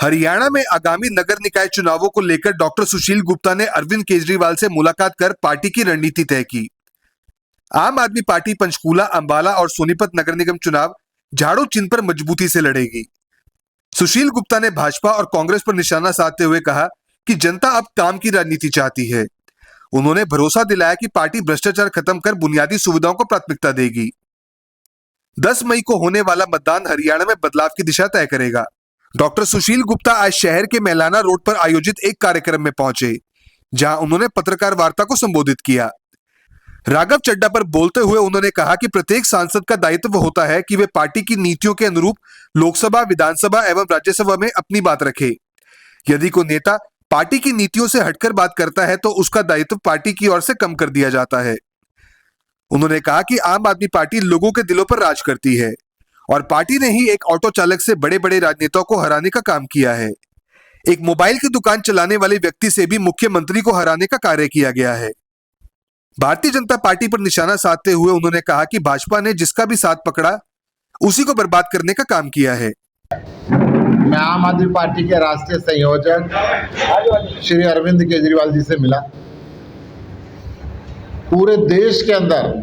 हरियाणा में आगामी नगर निकाय चुनावों को लेकर डॉक्टर सुशील गुप्ता ने अरविंद केजरीवाल से मुलाकात कर पार्टी की रणनीति तय की। आम आदमी पार्टी पंचकूला, अंबाला और सोनीपत नगर निगम चुनाव झाड़ू चिन्ह पर मजबूती से लड़ेगी। सुशील गुप्ता ने भाजपा और कांग्रेस पर निशाना साधते हुए कहा कि जनता अब काम की राजनीति चाहती है। उन्होंने भरोसा दिलाया कि पार्टी भ्रष्टाचार खत्म कर बुनियादी सुविधाओं को प्राथमिकता देगी। 10 मई को होने वाला मतदान हरियाणा में बदलाव की दिशा तय करेगा। डॉक्टर सुशील गुप्ता आज शहर के मैलाना रोड पर आयोजित एक कार्यक्रम में पहुंचे, जहां उन्होंने पत्रकार वार्ता को संबोधित किया। राघव चड्ढा पर बोलते हुए उन्होंने कहा कि प्रत्येक सांसद का दायित्व होता है कि वे पार्टी की नीतियों के अनुरूप लोकसभा, विधानसभा एवं राज्यसभा में अपनी बात रखे। यदि कोई नेता पार्टी की नीतियों से हटकर बात करता है तो उसका दायित्व पार्टी की ओर से कम कर दिया जाता है। उन्होंने कहा कि आम आदमी पार्टी लोगों के दिलों पर राज करती है और पार्टी ने ही एक ऑटो चालक से बड़े बड़े राजनेताओं को हराने का काम किया है। एक मोबाइल की दुकान चलाने वाले व्यक्ति से भी मुख्यमंत्री को हराने का कार्य किया गया है। भारतीय जनता पार्टी पर निशाना साधते हुए उन्होंने कहा कि भाजपा ने जिसका भी साथ पकड़ा उसी को बर्बाद करने का काम किया है। मैं आम आदमी पार्टी के राष्ट्रीय संयोजक श्री अरविंद केजरीवाल जी से मिला। पूरे देश के अंदर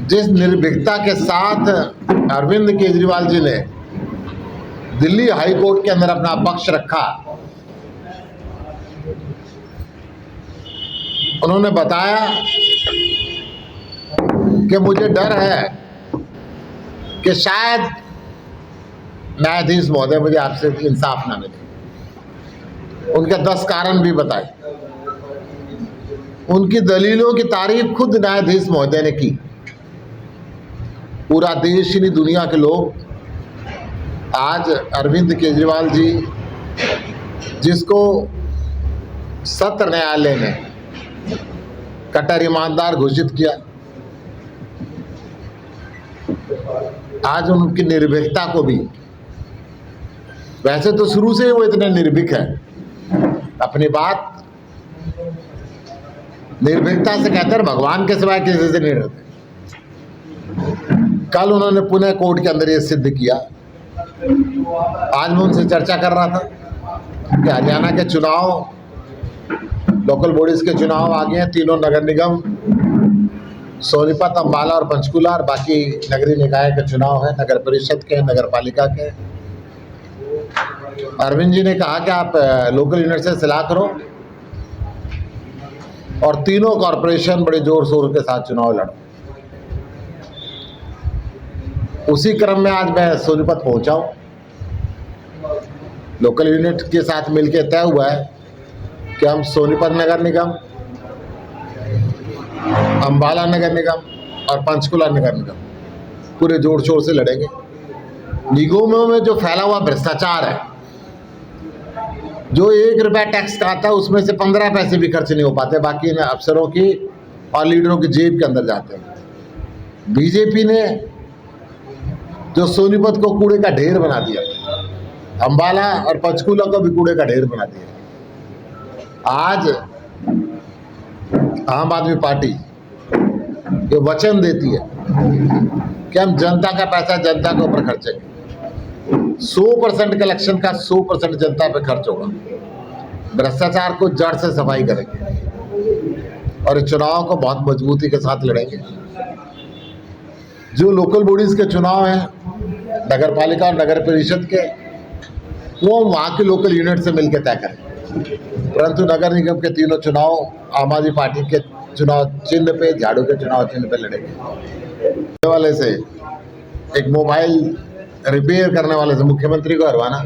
जिस निर्भीकता के साथ अरविंद केजरीवाल जी ने दिल्ली हाई कोर्ट के अंदर अपना पक्ष रखा, उन्होंने बताया कि मुझे डर है कि शायद न्यायाधीश महोदय मुझे आपसे इंसाफ ना मिले। उनके 10 कारण भी बताए। उनकी दलीलों की तारीफ खुद न्यायाधीश महोदय ने की। पूरा देश ही नहीं, दुनिया के लोग आज अरविंद केजरीवाल जी, जिसको सत्र न्यायालय ने कट्टर ईमानदार घोषित किया, आज उनकी निर्भीकता को भी, वैसे तो शुरू से वो इतने निर्भीक है, अपनी बात निर्भीकता से कहते हैं भगवान के सिवाय किसी से नहीं डरते। कल उन्होंने पुणे कोर्ट के अंदर ये सिद्ध किया। आज मैं उनसे चर्चा कर रहा था कि हरियाणा के चुनाव, लोकल बॉडीज के चुनाव आ गए हैं। तीनों नगर निगम, सोनीपत, अंबाला और पंचकूला, और बाकी नगरीय निकाय के चुनाव है, नगर परिषद के, नगर पालिका के। अरविंद जी ने कहा कि आप लोकल यूनिट से सलाह करो और तीनों कॉरपोरेशन बड़े जोर शोर के साथ चुनाव लड़ो। उसी क्रम में आज मैं सोनीपत पहुंचा हूं। लोकल यूनिट के साथ मिलकर तय हुआ है कि हम सोनीपत नगर निगम, अंबाला नगर निगम और पंचकुला नगर निगम पूरे जोर शोर से लड़ेंगे। निगमों में जो फैला हुआ भ्रष्टाचार है, जो 1 रुपया टैक्स का आता है उसमें से 15 पैसे भी खर्च नहीं हो पाते, बाकी अफसरों की और लीडरों की जेब के अंदर जाते हैं। बीजेपी ने जो सोनीपत को कूड़े का ढेर बना दिया, अंबाला और पंचकूला को भी कूड़े का ढेर बना दिया। आज आम आदमी पार्टी ये वचन देती है कि हम जनता का पैसा जनता के ऊपर खर्चेंगे। 100% कलेक्शन का 100% जनता पे खर्च होगा। भ्रष्टाचार को जड़ से सफाई करेंगे और इस चुनाव को बहुत मजबूती के साथ लड़ेंगे। जो लोकल बॉडीज के चुनाव हैं, नगर पालिका और नगर परिषद के, वो वहाँ के लोकल यूनिट से मिलकर तय करें। परंतु नगर निगम के तीनों चुनाव आम आदमी पार्टी के चुनाव चिन्ह पे, झाड़ू के चुनाव चिन्ह पे लड़ेंगे। वाले से एक मोबाइल रिपेयर करने वाले से मुख्यमंत्री को हरवाना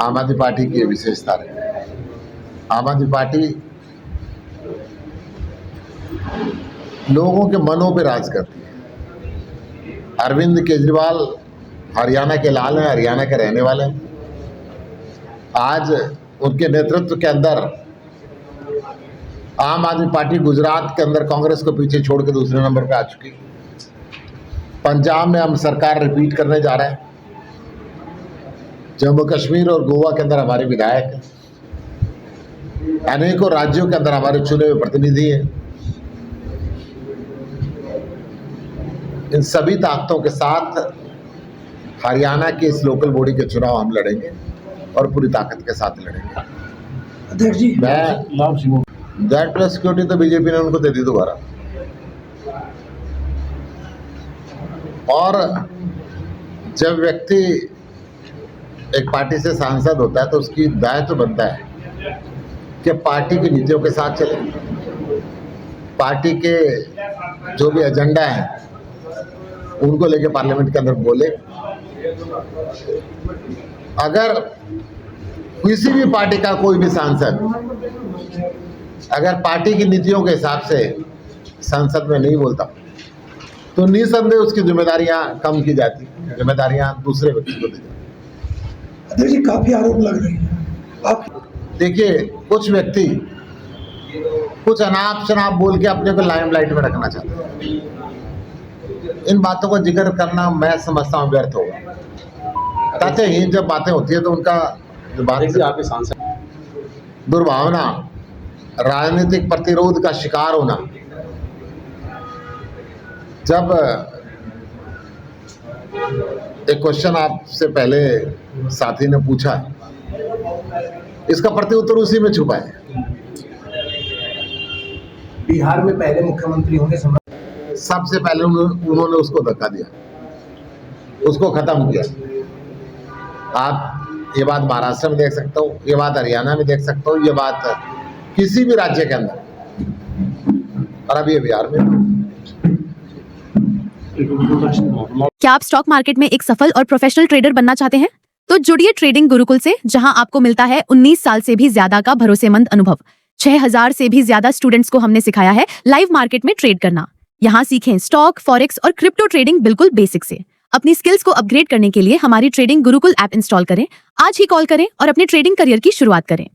आम आदमी पार्टी की विशेषता है। आम आदमी पार्टी लोगों के मनों पे राज करती है। अरविंद केजरीवाल हरियाणा के लाल हैं, हरियाणा के रहने वाले हैं। आज उनके नेतृत्व के अंदर आम आदमी पार्टी गुजरात के अंदर कांग्रेस को पीछे छोड़ के दूसरे नंबर पे आ चुकी। पंजाब में हम सरकार रिपीट करने जा रहे हैं। जम्मू कश्मीर और गोवा के अंदर हमारे विधायक हैं। अनेकों राज्यों के अंदर हमारे चुने हुए प्रतिनिधि हैं। इन सभी ताकतों के साथ हरियाणा के इस लोकल बॉडी के चुनाव हम लड़ेंगे और पूरी ताकत के साथ लड़ेंगे। अध्यक्ष जी, मैं दैट प्लस सिक्योरिटी तो बीजेपी ने उनको दे दी दोबारा। और जब व्यक्ति एक पार्टी से सांसद होता है तो उसकी दायित्व तो बनता है कि पार्टी की नीतियों के साथ चले, पार्टी के जो भी एजेंडा है उनको लेके पार्लियामेंट के अंदर बोले। अगर किसी भी पार्टी का कोई भी सांसद अगर पार्टी की नीतियों के हिसाब से संसद में नहीं बोलता तो निसंदेह उसकी जिम्मेदारियां कम की जाती, जिम्मेदारियां दूसरे व्यक्ति को दी जाती। अध्यक्ष जी, काफी आरोप लग रहे हैं आप। देखिए, कुछ व्यक्ति कुछ अनाप शनाप बोल के अपने को लाइमलाइट में रखना चाहते हैं। इन बातों का जिक्र करना मैं समझता हूँ व्यर्थ होगा। तथ्यहीन जब बातें होती है तो उनका जो बात दुर्भावना, राजनीतिक प्रतिरोध का शिकार होना, जब एक क्वेश्चन आपसे पहले साथी ने पूछा, इसका प्रत्युत्तर उसी में छुपा है। बिहार में पहले मुख्यमंत्री होंगे सबसे पहले उन्होंने उसको धक्का दिया, उसको खत्म किया। आप ये बात महाराष्ट्र में देख सकते हो, ये बात हरियाणा में देख सकते हो, ये बात किसी भी राज्य के अंदर, और अभी बिहार में। क्या आप स्टॉक मार्केट में एक सफल और प्रोफेशनल ट्रेडर बनना चाहते हैं? तो जुड़िए ट्रेडिंग गुरुकुल से, जहां आपको मिलता है 19 साल से भी ज्यादा का भरोसेमंद अनुभव। 6000 से भी ज्यादा स्टूडेंट्स को हमने सिखाया है लाइव मार्केट में ट्रेड करना। यहाँ सीखें स्टॉक, फॉरेक्स और क्रिप्टो ट्रेडिंग बिल्कुल बेसिक से। अपनी स्किल्स को अपग्रेड करने के लिए हमारी ट्रेडिंग गुरुकुल ऐप इंस्टॉल करें। आज ही कॉल करें और अपने ट्रेडिंग करियर की शुरुआत करें।